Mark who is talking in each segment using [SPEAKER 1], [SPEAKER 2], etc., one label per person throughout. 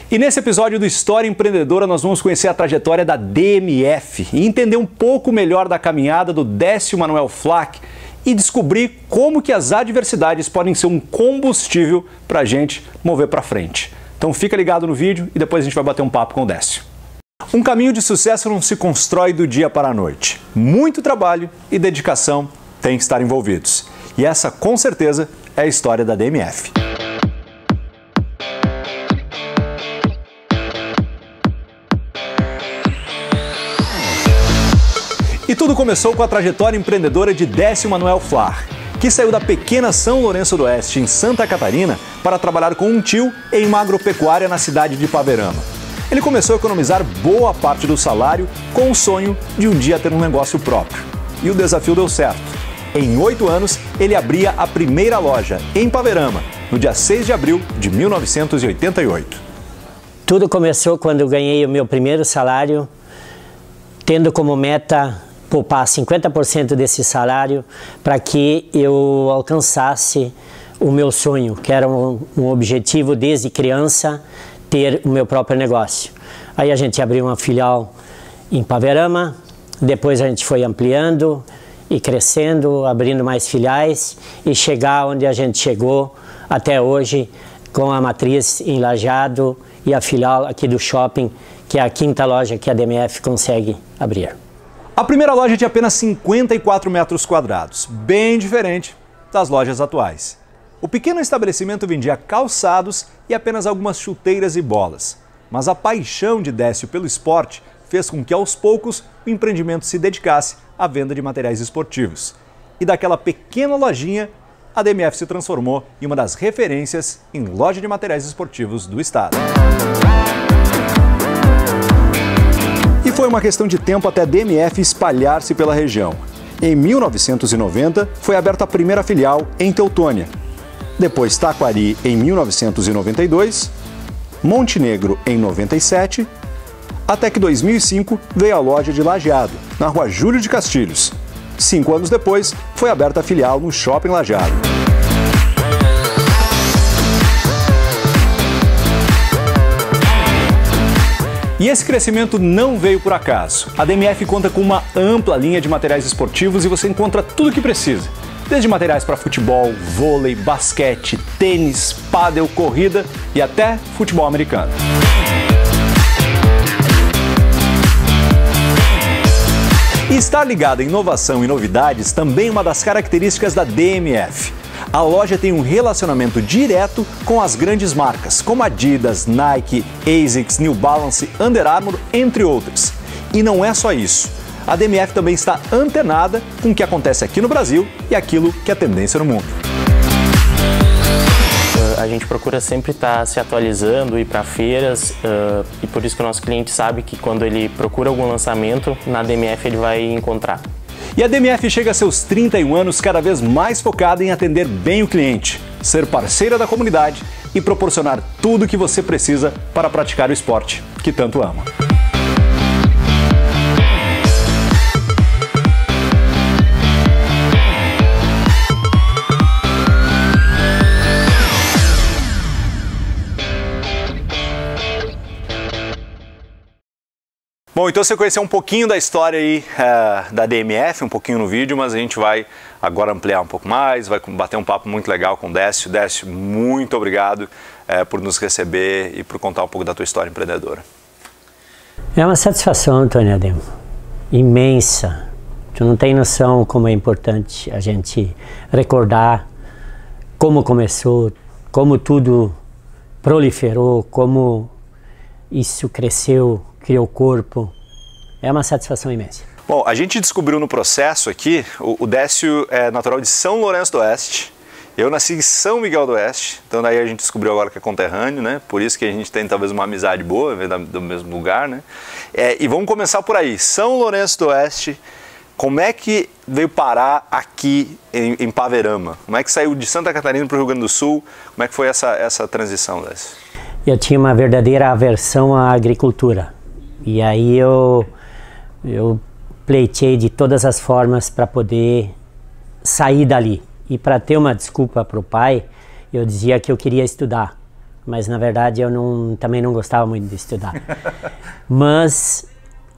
[SPEAKER 1] E nesse episódio do História Empreendedora nós vamos conhecer a trajetória da DMF e entender um pouco melhor da caminhada do Décio Manuel Flach e descobrir como que as adversidades podem ser um combustível para a gente mover para frente. Então fica ligado no vídeo e depois a gente vai bater um papo com o Décio. Um caminho de sucesso não se constrói do dia para a noite. Muito trabalho e dedicação têm que estar envolvidos. E essa, com certeza, é a história da DMF. E tudo começou com a trajetória empreendedora de Décio Manuel Flach, que saiu da pequena São Lourenço do Oeste, em Santa Catarina, para trabalhar com um tio em uma agropecuária na cidade de Paverama. Ele começou a economizar boa parte do salário com o sonho de um dia ter um negócio próprio. E o desafio deu certo. Em 8 anos, ele abria a primeira loja, em Paverama, no dia 6 de abril de 1988.
[SPEAKER 2] Tudo começou quando eu ganhei o meu primeiro salário, tendo como meta poupar 50% desse salário para que eu alcançasse o meu sonho, que era um objetivo desde criança, ter o meu próprio negócio. Aí a gente abriu uma filial em Paverama, depois a gente foi ampliando e crescendo, abrindo mais filiais e chegar onde a gente chegou até hoje, com a matriz em Lajeado e a filial aqui do shopping, que é a 5ª loja que a DMF consegue abrir.
[SPEAKER 1] A primeira loja tinha apenas 54 metros quadrados, bem diferente das lojas atuais. O pequeno estabelecimento vendia calçados e apenas algumas chuteiras e bolas. Mas a paixão de Décio pelo esporte fez com que, aos poucos, o empreendimento se dedicasse à venda de materiais esportivos. E daquela pequena lojinha, a DMF se transformou em uma das referências em loja de materiais esportivos do estado. E foi uma questão de tempo até a DMF espalhar-se pela região. Em 1990, foi aberta a primeira filial em Teutônia. Depois Taquari em 1992, Montenegro em 97, até que em 2005 veio a loja de Lajeado, na rua Júlio de Castilhos. 5 anos depois, foi aberta a filial no Shopping Lajeado. E esse crescimento não veio por acaso. A DMF conta com uma ampla linha de materiais esportivos e você encontra tudo o que precisa. Desde materiais para futebol, vôlei, basquete, tênis, pádel, corrida e até futebol americano. E estar ligado em inovação e novidades também é uma das características da DMF. A loja tem um relacionamento direto com as grandes marcas, como Adidas, Nike, ASICS, New Balance, Under Armour, entre outras. E não é só isso. A DMF também está antenada com o que acontece aqui no Brasil e aquilo que é tendência no mundo.
[SPEAKER 3] A gente procura sempre estar se atualizando, ir para feiras, e por isso que o nosso cliente sabe que quando ele procura algum lançamento, na DMF ele vai encontrar.
[SPEAKER 1] E a DMF chega a seus 31 anos cada vez mais focada em atender bem o cliente, ser parceira da comunidade e proporcionar tudo o que você precisa para praticar o esporte que tanto ama. Bom, então você conheceu um pouquinho da história aí da DMF, um pouquinho no vídeo, mas a gente vai agora ampliar um pouco mais, vai bater um papo muito legal com o Décio. Décio, muito obrigado por nos receber e por contar um pouco da tua história empreendedora.
[SPEAKER 2] É uma satisfação, Antônio Ademo, imensa. Tu não tem noção como é importante a gente recordar como começou, como tudo proliferou, como isso cresceu, criou corpo. É uma satisfação imensa.
[SPEAKER 1] Bom, a gente descobriu no processo aqui, o Décio é natural de São Lourenço do Oeste, eu nasci em São Miguel do Oeste, então daí a gente descobriu agora que é conterrâneo, né? Por isso que a gente tem talvez uma amizade boa, do mesmo lugar, né? E vamos começar por aí, São Lourenço do Oeste, como é que veio parar aqui em Paverama? Como é que saiu de Santa Catarina para o Rio Grande do Sul? Como é que foi essa transição, Décio?
[SPEAKER 2] Eu tinha uma verdadeira aversão à agricultura. E aí eu pleiteei de todas as formas para poder sair dali. E para ter uma desculpa para o pai, eu dizia que eu queria estudar. mas na verdade eu também não gostava muito de estudar. Mas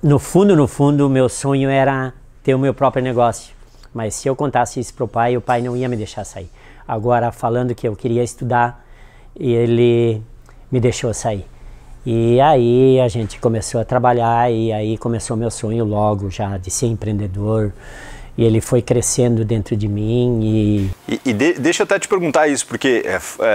[SPEAKER 2] no fundo, o meu sonho era ter o meu próprio negócio. Mas se eu contasse isso para o pai não ia me deixar sair. Agora, falando que eu queria estudar, ele me deixou sair. E aí a gente começou a trabalhar e aí começou meu sonho logo já de ser empreendedor. E ele foi crescendo dentro de mim
[SPEAKER 1] deixa eu até te perguntar isso, porque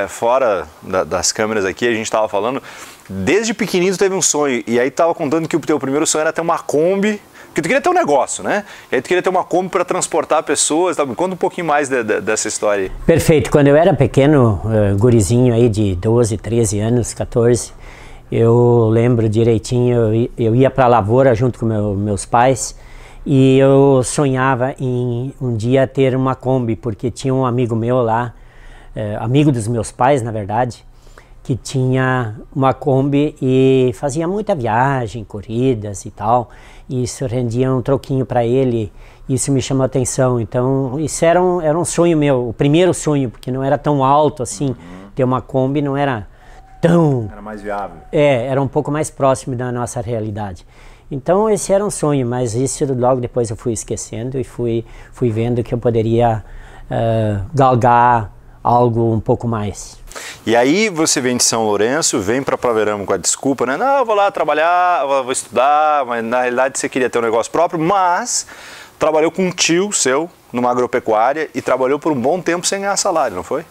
[SPEAKER 1] fora das câmeras aqui a gente estava falando, desde pequenininho tu teve um sonho, e aí tu estava contando que o teu primeiro sonho era ter uma Kombi, porque tu queria ter um negócio, né? E aí tu queria ter uma Kombi para transportar pessoas, tá? Me conta um pouquinho mais dessa história aí.
[SPEAKER 2] Perfeito, quando eu era pequeno, gurizinho aí de 12, 13 anos, 14, eu lembro direitinho, eu ia para a lavoura junto com meus pais, e eu sonhava em um dia ter uma Kombi, porque tinha um amigo meu lá, amigo dos meus pais, na verdade, que tinha uma Kombi e fazia muita viagem, corridas e tal, e isso rendia um troquinho para ele, isso me chamou a atenção. Então isso era um sonho meu, o primeiro sonho, porque não era tão alto assim, ter uma Kombi não era tão...
[SPEAKER 1] Era mais viável.
[SPEAKER 2] Era um pouco mais próximo da nossa realidade. Então esse era um sonho, mas isso logo depois eu fui esquecendo e fui vendo que eu poderia galgar algo um pouco mais.
[SPEAKER 1] E aí você vem de São Lourenço, vem para Paverama com a desculpa, né? Não, eu vou lá trabalhar, vou estudar, mas na realidade você queria ter um negócio próprio, mas trabalhou com um tio seu numa agropecuária e trabalhou por um bom tempo sem ganhar salário, não foi?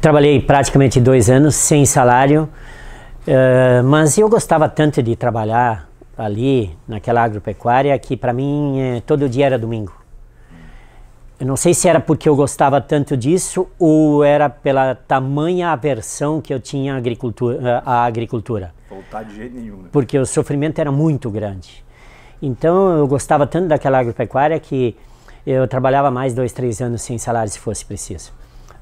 [SPEAKER 2] Trabalhei praticamente 2 anos sem salário, mas eu gostava tanto de trabalhar ali naquela agropecuária que para mim todo dia era domingo. Eu não sei se era porque eu gostava tanto disso ou era pela tamanha aversão que eu tinha à agricultura.
[SPEAKER 1] Voltar de jeito nenhum, né?
[SPEAKER 2] Porque o sofrimento era muito grande. Então eu gostava tanto daquela agropecuária que eu trabalhava mais 2, 3 anos sem salário se fosse preciso.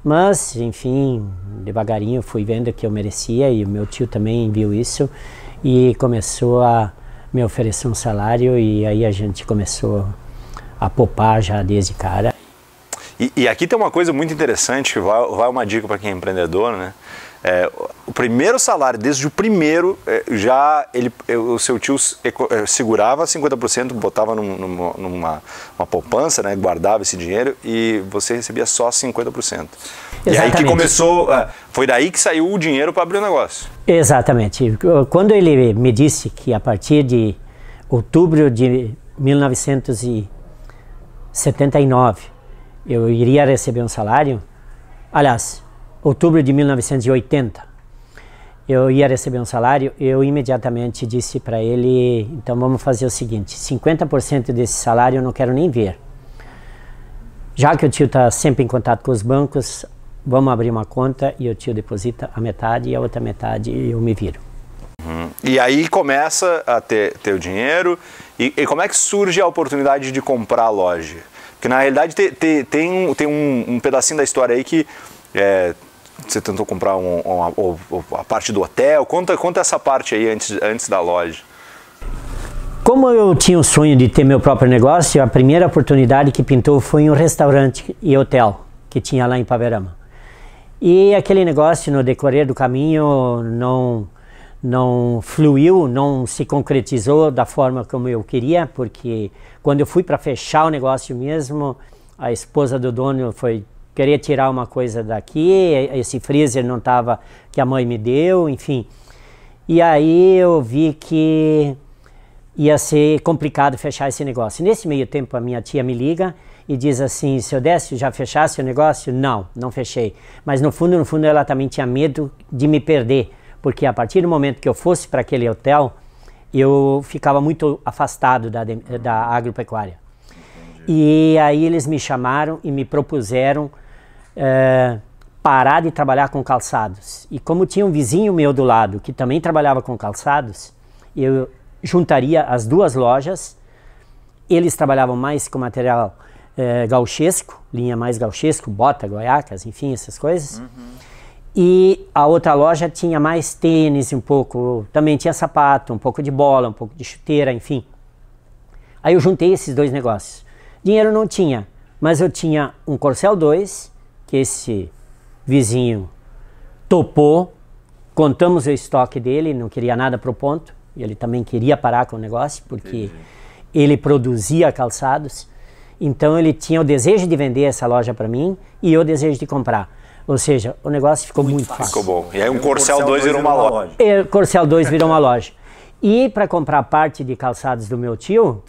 [SPEAKER 2] Mas, enfim, devagarinho fui vendo que eu merecia e o meu tio também viu isso e começou a me oferecer um salário e aí a gente começou a poupar já desde cara.
[SPEAKER 1] E aqui tem uma coisa muito interessante, que vai uma dica para quem é empreendedor, né? O primeiro salário, desde o primeiro, o seu tio segurava 50%, botava numa poupança, né? Guardava esse dinheiro e você recebia só 50%. Exatamente. E aí que começou, foi daí que saiu o dinheiro para abrir o negócio.
[SPEAKER 2] Exatamente. Quando ele me disse que a partir de outubro de 1979 eu iria receber um salário, aliás, outubro de 1980, eu ia receber um salário, eu imediatamente disse para ele, então vamos fazer o seguinte, 50% desse salário eu não quero nem ver. Já que o tio está sempre em contato com os bancos, vamos abrir uma conta e o tio deposita a metade e a outra metade eu me viro.
[SPEAKER 1] E aí começa a ter o dinheiro e como é que surge a oportunidade de comprar a loja? Porque na realidade tem um pedacinho da história aí que você tentou comprar a parte do hotel. Conta essa parte aí antes da loja.
[SPEAKER 2] Como eu tinha o sonho de ter meu próprio negócio, a primeira oportunidade que pintou foi um restaurante e hotel que tinha lá em Paverama. E aquele negócio no decorrer do caminho não fluiu, não se concretizou da forma como eu queria, porque quando eu fui para fechar o negócio mesmo, a esposa do dono queria tirar uma coisa daqui, esse freezer não estava, que a mãe me deu, enfim. E aí eu vi que ia ser complicado fechar esse negócio. Nesse meio tempo a minha tia me liga e diz assim, seu Décio, já fechasse o negócio? Não fechei. Mas no fundo ela também tinha medo de me perder, porque a partir do momento que eu fosse para aquele hotel, eu ficava muito afastado da agropecuária. E aí eles me chamaram e me propuseram parar de trabalhar com calçados. E como tinha um vizinho meu do lado que também trabalhava com calçados, eu juntaria as duas lojas. Eles trabalhavam mais com material gauchesco, linha mais gauchesco, bota, goiacas, enfim, essas coisas. E a outra loja tinha mais tênis, um pouco, também tinha sapato, um pouco de bola, um pouco de chuteira, enfim. Aí eu juntei esses dois negócios. Dinheiro não tinha, mas eu tinha um Corcel 2, que esse vizinho topou contamos o estoque dele, não queria nada pro ponto. Ele também queria parar com o negócio, porque ele produzia calçados. Então ele tinha o desejo de vender essa loja para mim e eu o desejo de comprar. Ou seja, o negócio ficou muito fácil.
[SPEAKER 1] Ficou bom. E aí um Corcel 2 virou uma loja.
[SPEAKER 2] O Corcel 2 virou uma loja. E para comprar parte de calçados do meu tio,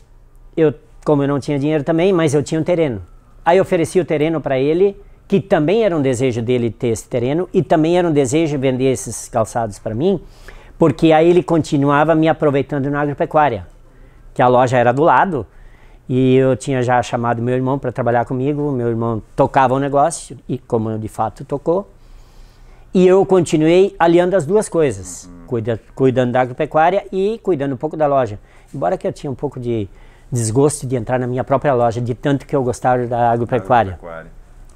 [SPEAKER 2] como eu não tinha dinheiro também, mas eu tinha um terreno. Aí eu ofereci o terreno para ele, que também era um desejo dele ter esse terreno, e também era um desejo de vender esses calçados para mim, porque aí ele continuava me aproveitando na agropecuária, que a loja era do lado, e eu tinha já chamado meu irmão para trabalhar comigo, meu irmão tocava o negócio, e como de fato tocou, e eu continuei aliando as duas coisas, cuidando da agropecuária e cuidando um pouco da loja, embora que eu tinha um pouco de desgosto de entrar na minha própria loja, de tanto que eu gostava da agropecuária.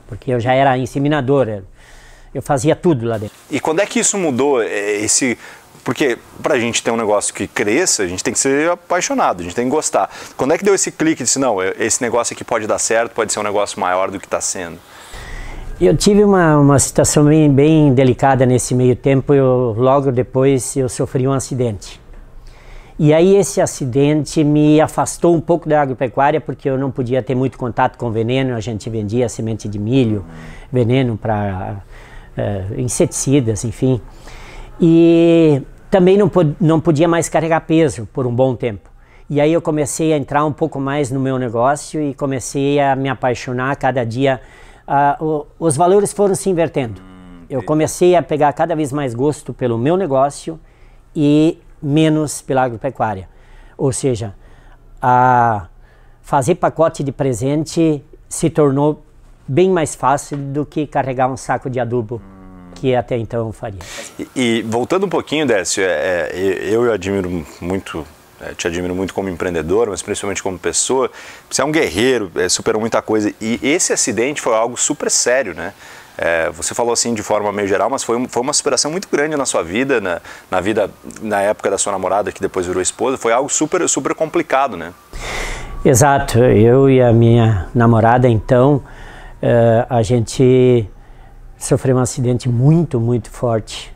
[SPEAKER 2] Porque eu já era inseminador, eu fazia tudo lá dentro.
[SPEAKER 1] E quando é que isso mudou? Porque para a gente ter um negócio que cresça, a gente tem que ser apaixonado, a gente tem que gostar. Quando é que deu esse clique e disse, não, esse negócio aqui pode dar certo, pode ser um negócio maior do que está sendo?
[SPEAKER 2] Eu tive uma situação bem delicada nesse meio tempo. Logo depois eu sofri um acidente. E aí esse acidente me afastou um pouco da agropecuária, porque eu não podia ter muito contato com veneno. A gente vendia semente de milho, veneno para inseticidas, enfim. E também não podia mais carregar peso por um bom tempo. E aí eu comecei a entrar um pouco mais no meu negócio e comecei a me apaixonar cada dia. Os valores foram se invertendo. Eu comecei a pegar cada vez mais gosto pelo meu negócio e menos pela agropecuária. Ou seja, fazer pacote de presente se tornou bem mais fácil do que carregar um saco de adubo, que até então eu faria.
[SPEAKER 1] E voltando um pouquinho, Décio, eu admiro muito, te admiro muito como empreendedor, mas principalmente como pessoa. Você é um guerreiro, superou muita coisa. E esse acidente foi algo super sério, né? Você falou assim de forma meio geral, mas foi uma superação muito grande na sua vida, na época da sua namorada, que depois virou esposa. Foi algo super complicado, né?
[SPEAKER 2] Exato. Eu e a minha namorada, então, a gente sofreu um acidente muito forte.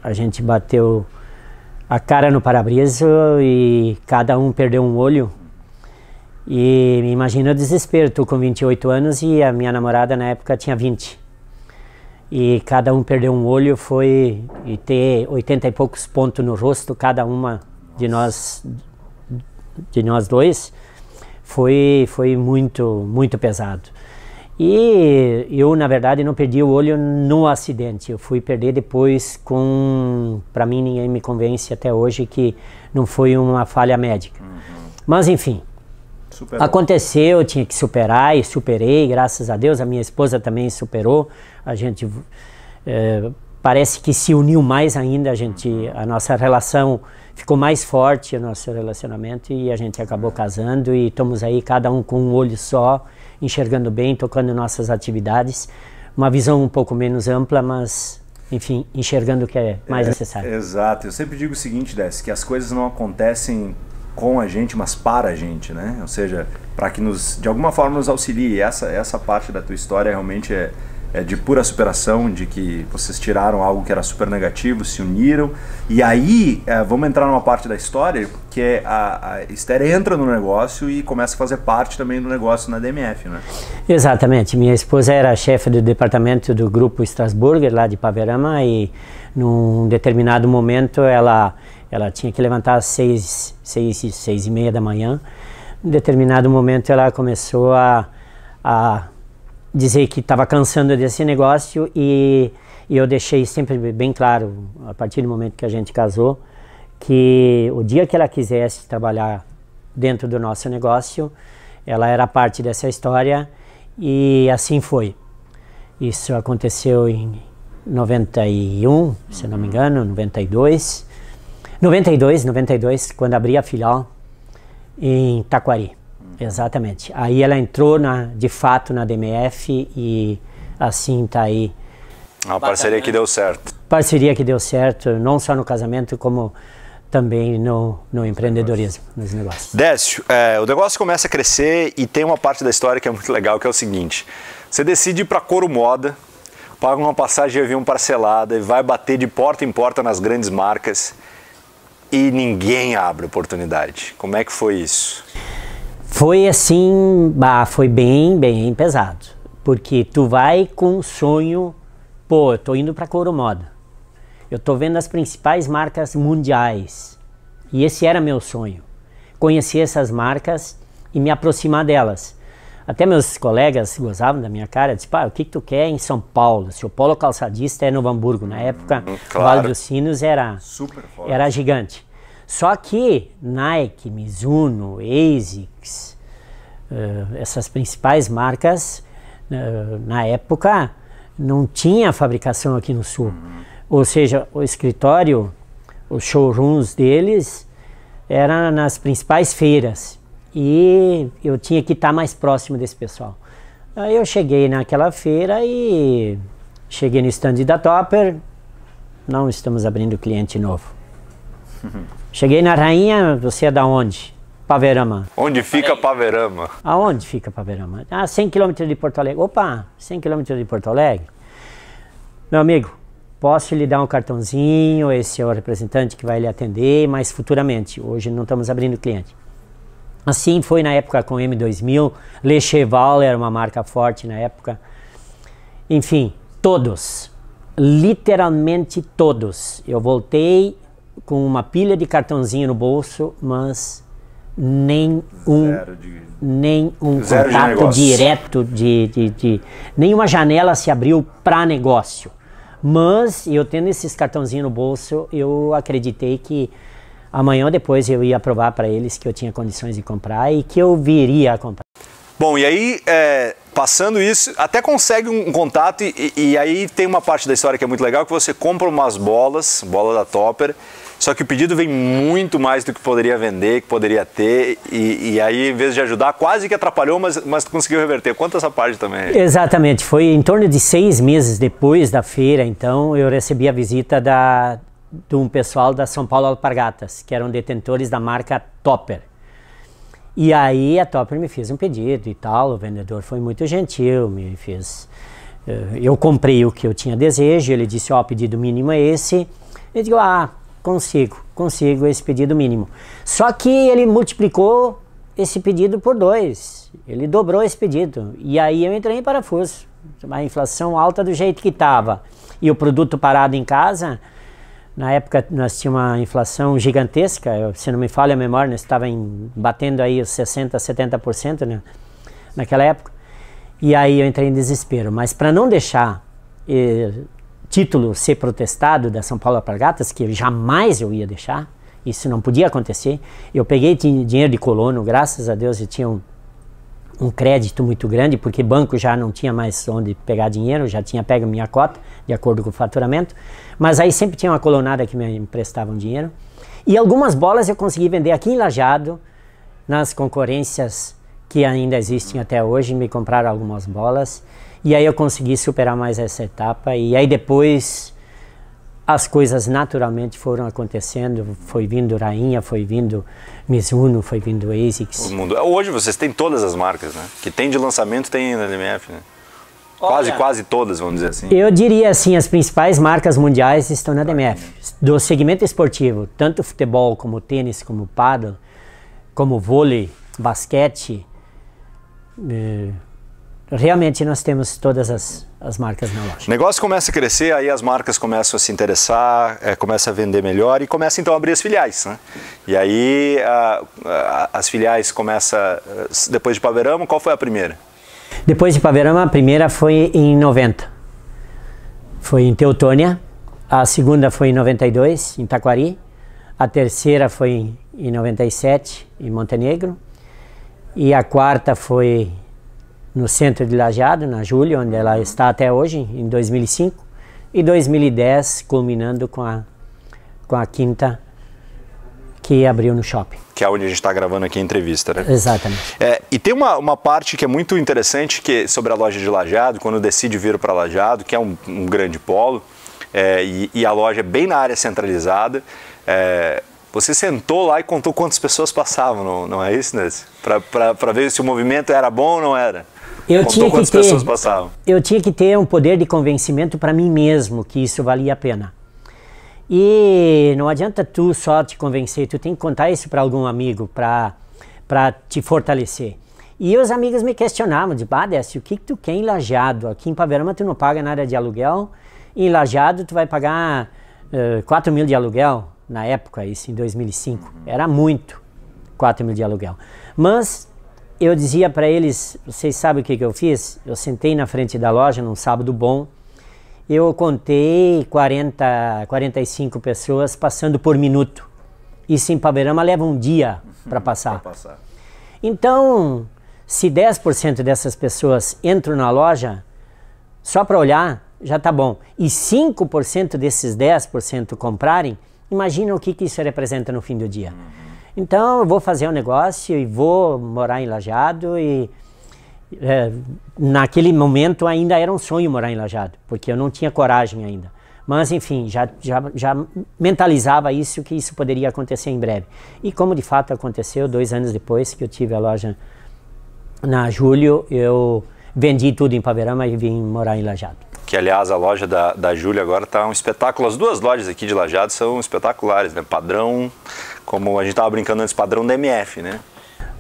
[SPEAKER 2] A gente bateu a cara no para-brisa e cada um perdeu um olho. E imagina o desespero. Estou com 28 anos e a minha namorada na época tinha 20. E cada um perdeu um olho, e ter 80 e poucos pontos no rosto, cada uma de nós dois, foi muito pesado. E eu, na verdade, não perdi o olho no acidente, eu fui perder depois para mim ninguém me convence até hoje que não foi uma falha médica. Mas enfim, aconteceu, eu tinha que superar e superei, graças a Deus. A minha esposa também superou. A gente parece que se uniu mais ainda, a nossa relação ficou mais forte, o nosso relacionamento, e a gente acabou casando e estamos aí cada um com um olho só, enxergando bem, tocando nossas atividades. Uma visão um pouco menos ampla, mas enfim, enxergando o que é mais necessário.
[SPEAKER 4] Exato. Eu sempre digo o seguinte, Décio, que as coisas não acontecem com a gente, mas para a gente, né? Ou seja, para que de alguma forma nos auxilie. Essa parte da tua história realmente é de pura superação, de que vocês tiraram algo que era super negativo, se uniram. E aí, vamos entrar numa parte da história que é a Esther entra no negócio e começa a fazer parte também do negócio na DMF, né?
[SPEAKER 2] Exatamente. Minha esposa era chefe do departamento do grupo Strasburger, lá de Paverama, e num determinado momento ela tinha que levantar às 6h30 da manhã. Em determinado momento ela começou a dizer que estava cansando desse negócio, e eu deixei sempre bem claro, a partir do momento que a gente casou, que o dia que ela quisesse trabalhar dentro do nosso negócio, ela era parte dessa história, e assim foi. Isso aconteceu em 91, se não me engano, 92, quando abri a filial em Taquari. Exatamente. Aí ela entrou de fato na DMF e assim está aí.
[SPEAKER 1] Uma parceria que deu certo.
[SPEAKER 2] Parceria que deu certo, não só no casamento, como também no empreendedorismo, nos negócios.
[SPEAKER 1] Décio, o negócio começa a crescer e tem uma parte da história que é muito legal, que é o seguinte: você decide ir para Coro Moda, paga uma passagem de avião parcelada e vai bater de porta em porta nas grandes marcas e ninguém abre oportunidade. Como é que foi isso?
[SPEAKER 2] Foi assim, foi bem pesado. Porque tu vai com um sonho, pô, eu tô indo pra Coromoda. Eu tô vendo as principais marcas mundiais. E esse era meu sonho. Conhecer essas marcas e me aproximar delas. Até meus colegas gozavam da minha cara, disse, pá, o que tu quer em São Paulo? Se o polo calçadista é Novo Hamburgo. Na época,
[SPEAKER 1] claro.
[SPEAKER 2] o Vale dos Sinos era gigante. Só que Nike, Mizuno, ASICS, essas principais marcas, na época, não tinha fabricação aqui no Sul. Ou seja, o escritório, os showrooms deles, eram nas principais feiras. E eu tinha que estar mais próximo desse pessoal. Aí eu cheguei naquela feira e cheguei no stand da Topper. Não estamos abrindo cliente novo. Cheguei na Rainha, você é da onde? Paverama.
[SPEAKER 1] Onde fica Paverama?
[SPEAKER 2] Aonde fica Paverama? 100 km de Porto Alegre. Opa, 100 km de Porto Alegre? Meu amigo, posso lhe dar um cartãozinho, esse é o representante que vai lhe atender, mas futuramente. Hoje não estamos abrindo cliente. Assim foi na época com o M2000, Le Cheval era uma marca forte na época. Enfim, todos, literalmente todos. Eu voltei com uma pilha de cartãozinho no bolso, mas nem um contato direto, nenhuma janela se abriu para negócio. Mas eu tendo esses cartãozinhos no bolso, eu acreditei que amanhã ou depois eu ia provar para eles que eu tinha condições de comprar e que eu viria a comprar.
[SPEAKER 1] Bom, e aí, passando isso, até consegue um contato e aí tem uma parte da história que é muito legal, que você compra umas bolas, bola da Topper, só que o pedido vem muito mais do que poderia vender, que poderia ter, e aí, em vez de ajudar, quase que atrapalhou, mas conseguiu reverter. Conta essa parte também.
[SPEAKER 2] Exatamente, foi em torno de 6 meses depois da feira, então, eu recebi a visita de um pessoal da São Paulo Alpargatas, que eram detentores da marca Topper. E aí a Topper me fez um pedido e tal, o vendedor foi muito gentil, me fez... Eu comprei o que eu tinha desejo, ele disse, ó, o pedido mínimo é esse. Eu digo, consigo esse pedido mínimo. Só que ele multiplicou esse pedido por 2, ele dobrou esse pedido. E aí eu entrei em parafuso, a inflação alta do jeito que estava. E o produto parado em casa... Na época nós tínhamos uma inflação gigantesca, se não me falha a memória, nós estávamos batendo aí os 60%, 70%, né, naquela época. E aí eu entrei em desespero, mas para não deixar título ser protestado da São Paulo Alpargatas, que jamais eu ia deixar, isso não podia acontecer, eu peguei dinheiro de colono, graças a Deus eu tinha um crédito muito grande, porque banco já não tinha mais onde pegar dinheiro, já tinha pego minha cota, de acordo com o faturamento, mas aí sempre tinha uma colonada que me emprestava um dinheiro, e algumas bolas eu consegui vender aqui em Lajeado, nas concorrências que ainda existem até hoje, me compraram algumas bolas, e aí eu consegui superar mais essa etapa, e aí depois as coisas naturalmente foram acontecendo, foi vindo Rainha, foi vindo Mizuno, foi vindo ASICS.
[SPEAKER 1] O mundo. Hoje vocês têm todas as marcas, né? Que tem de lançamento, tem na DMF, né? Quase todas, vamos dizer assim.
[SPEAKER 2] Eu diria assim, as principais marcas mundiais estão na DMF. Do segmento esportivo, tanto futebol, como tênis, como paddle, como vôlei, basquete, realmente nós temos todas as marcas na loja.
[SPEAKER 1] O negócio começa a crescer, aí as marcas começam a se interessar, começa a vender melhor e começa então a abrir as filiais, né? E aí as filiais começam, depois de Paverama, qual foi a primeira?
[SPEAKER 2] Depois de Paverama, a primeira foi em 90. Foi em Teutônia, a segunda foi em 92, em Taquari, a terceira foi em 97, em Montenegro, e a quarta foi no centro de Lajeado, na Júlia, onde ela está até hoje, em 2005, e 2010, culminando com a quinta, que abriu no shopping.
[SPEAKER 1] Que é onde a gente está gravando aqui a entrevista, né?
[SPEAKER 2] Exatamente.
[SPEAKER 1] E tem uma parte que é muito interessante que sobre a loja de Lajeado, quando decide vir para Lajeado, que é um grande polo, e a loja é bem na área centralizada. Você sentou lá e contou quantas pessoas passavam, não é isso, Ness? Para ver se o movimento era bom ou não era. quantas pessoas passavam.
[SPEAKER 2] Eu tinha que ter um poder de convencimento para mim mesmo que isso valia a pena. E não adianta tu só te convencer, tu tem que contar isso para algum amigo para te fortalecer. E os amigos me questionavam, de Décio, o que tu quer em Lajeado? Aqui em Ipaverama tu não paga nada de aluguel, em Lajeado tu vai pagar 4 mil de aluguel, na época, isso em 2005. Era muito, 4 mil de aluguel. Mas eu dizia para eles, vocês sabem o que eu fiz? Eu sentei na frente da loja num sábado bom, eu contei 45 pessoas passando por minuto. Isso em Ipaverama leva um dia para passar. Então, se 10% dessas pessoas entram na loja, só para olhar, já tá bom. E 5% desses 10% comprarem, imagina o que isso representa no fim do dia. Então, eu vou fazer um negócio e vou morar em Lajeado e... naquele momento ainda era um sonho morar em Lajeado, porque eu não tinha coragem ainda. Mas enfim, já mentalizava isso, que isso poderia acontecer em breve. E como de fato aconteceu, 2 anos depois que eu tive a loja na Júlio, eu vendi tudo em Ipaverama e vim morar em Lajeado.
[SPEAKER 1] Que aliás a loja da Júlio agora está um espetáculo, as 2 lojas aqui de Lajeado são espetaculares, né? Padrão, como a gente estava brincando antes, padrão DMF, né?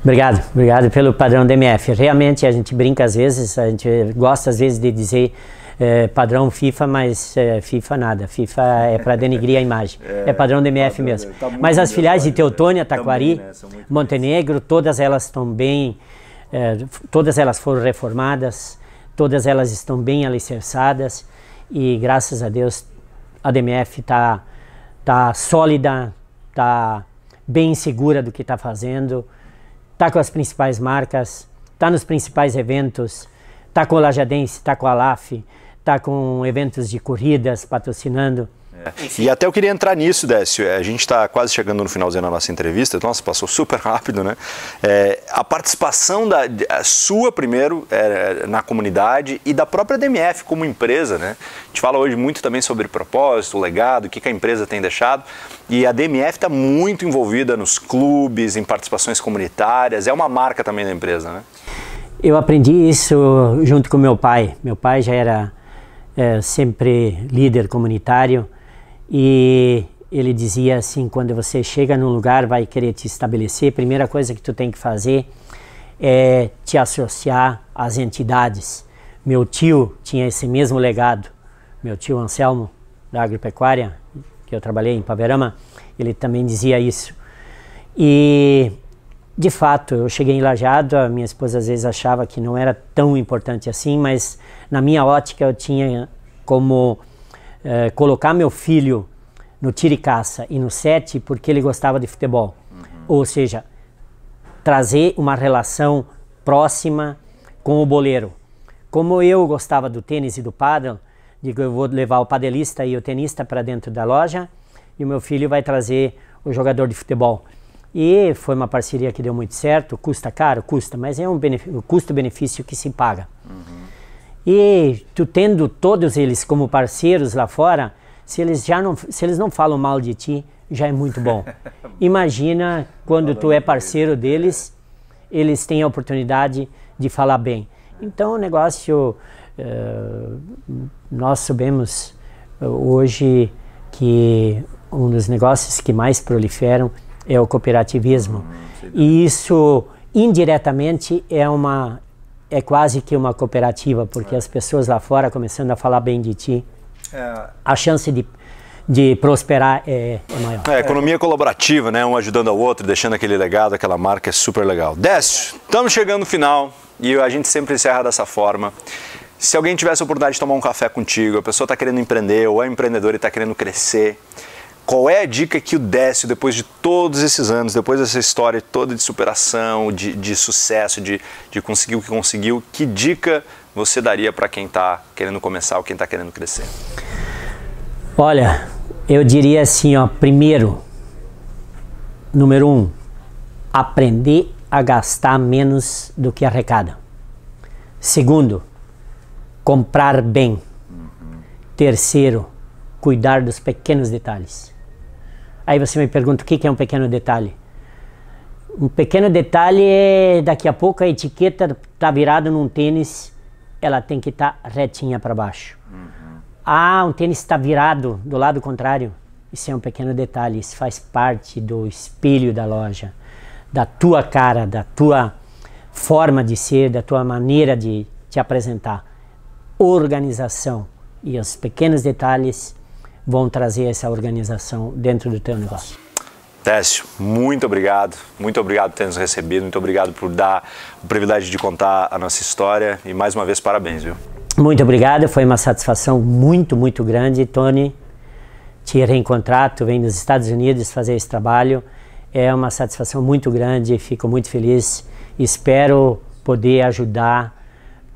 [SPEAKER 2] Obrigado pelo padrão DMF. Realmente a gente brinca às vezes, a gente gosta às vezes de dizer padrão FIFA, mas FIFA nada. FIFA é para denigrir a imagem. É padrão DMF mesmo. Tá, mas as filiais de Teutônia, Taquari, também, né, Montenegro, todas elas estão bem, todas elas foram reformadas, todas elas estão bem alicerçadas e graças a Deus a DMF tá sólida, tá bem segura do que está fazendo. Está com as principais marcas, está nos principais eventos, está com o Lajadense, está com a LAF, está com eventos de corridas patrocinando.
[SPEAKER 1] E até eu queria entrar nisso, Décio, a gente está quase chegando no finalzinho da nossa entrevista, nossa, passou super rápido, né? A participação sua primeiro na comunidade e da própria DMF como empresa, né? A gente fala hoje muito também sobre propósito, legado, o que a empresa tem deixado, e a DMF está muito envolvida nos clubes, em participações comunitárias, é uma marca também da empresa, né?
[SPEAKER 2] Eu aprendi isso junto com meu pai já era sempre líder comunitário, e ele dizia assim, quando você chega num lugar, vai querer te estabelecer, a primeira coisa que tu tem que fazer é te associar às entidades. Meu tio tinha esse mesmo legado, meu tio Anselmo, da agropecuária, que eu trabalhei em Ipaverama, ele também dizia isso. E, de fato, eu cheguei em Lajeado, a minha esposa às vezes achava que não era tão importante assim, mas na minha ótica eu tinha como... colocar meu filho no tiro e caça e no set porque ele gostava de futebol. Ou seja, trazer uma relação próxima com o boleiro. Como eu gostava do tênis e do pádel, digo, eu vou levar o padelista e o tenista para dentro da loja e o meu filho vai trazer o jogador de futebol. E foi uma parceria que deu muito certo, custa caro? Custa, mas é um custo-benefício que se paga. E tu tendo todos eles como parceiros lá fora, se eles não falam mal de ti, já é muito bom. Imagina quando tu é parceiro deles, eles têm a oportunidade de falar bem. Então o negócio, nós sabemos hoje que um dos negócios que mais proliferam é o cooperativismo. E isso indiretamente é quase que uma cooperativa, porque as pessoas lá fora começando a falar bem de ti, a chance de prosperar é maior.
[SPEAKER 1] Economia colaborativa, né? Um ajudando ao outro, deixando aquele legado, aquela marca, é super legal. Décio, estamos chegando no final e a gente sempre encerra dessa forma. Se alguém tivesse a oportunidade de tomar um café contigo, a pessoa está querendo empreender ou é empreendedor e está querendo crescer, qual é a dica que o Décio, depois de todos esses anos, depois dessa história toda de superação, de sucesso, de conseguir o que conseguiu, que dica você daria para quem está querendo começar ou quem está querendo crescer?
[SPEAKER 2] Olha, eu diria assim, ó, primeiro, número 1, aprender a gastar menos do que arrecada. Segundo, comprar bem. Terceiro, cuidar dos pequenos detalhes. Aí você me pergunta o que é um pequeno detalhe. Um pequeno detalhe é, daqui a pouco a etiqueta está virada num tênis, ela tem que estar retinha para baixo. Um tênis está virado do lado contrário, isso é um pequeno detalhe, isso faz parte do espelho da loja, da tua cara, da tua forma de ser, da tua maneira de te apresentar. Organização e os pequenos detalhes vão trazer essa organização dentro do teu negócio.
[SPEAKER 1] Décio, muito obrigado por ter nos recebido, muito obrigado por dar o privilégio de contar a nossa história e mais uma vez parabéns, viu?
[SPEAKER 2] Muito obrigado, foi uma satisfação muito, muito grande, Tony, te reencontrar, tu vem dos Estados Unidos fazer esse trabalho, é uma satisfação muito grande, fico muito feliz, espero poder ajudar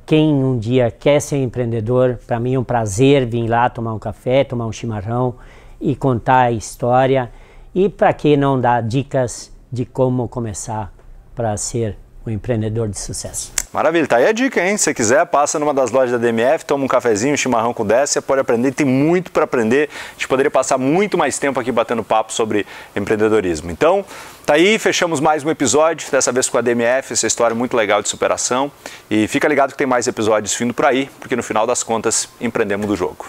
[SPEAKER 2] quem um dia quer ser empreendedor. Para mim é um prazer vir lá tomar um café, tomar um chimarrão e contar a história. E para quem não dá dicas de como começar para ser um empreendedor de sucesso.
[SPEAKER 1] Maravilha, tá aí a dica, hein? Se você quiser, passa numa das lojas da DMF, toma um cafezinho, um chimarrão com Décio, você pode aprender, tem muito para aprender. A gente poderia passar muito mais tempo aqui batendo papo sobre empreendedorismo. Então, tá aí, fechamos mais um episódio, dessa vez com a DMF, essa história muito legal de superação. E fica ligado que tem mais episódios vindo por aí, porque no final das contas, empreendemos do jogo.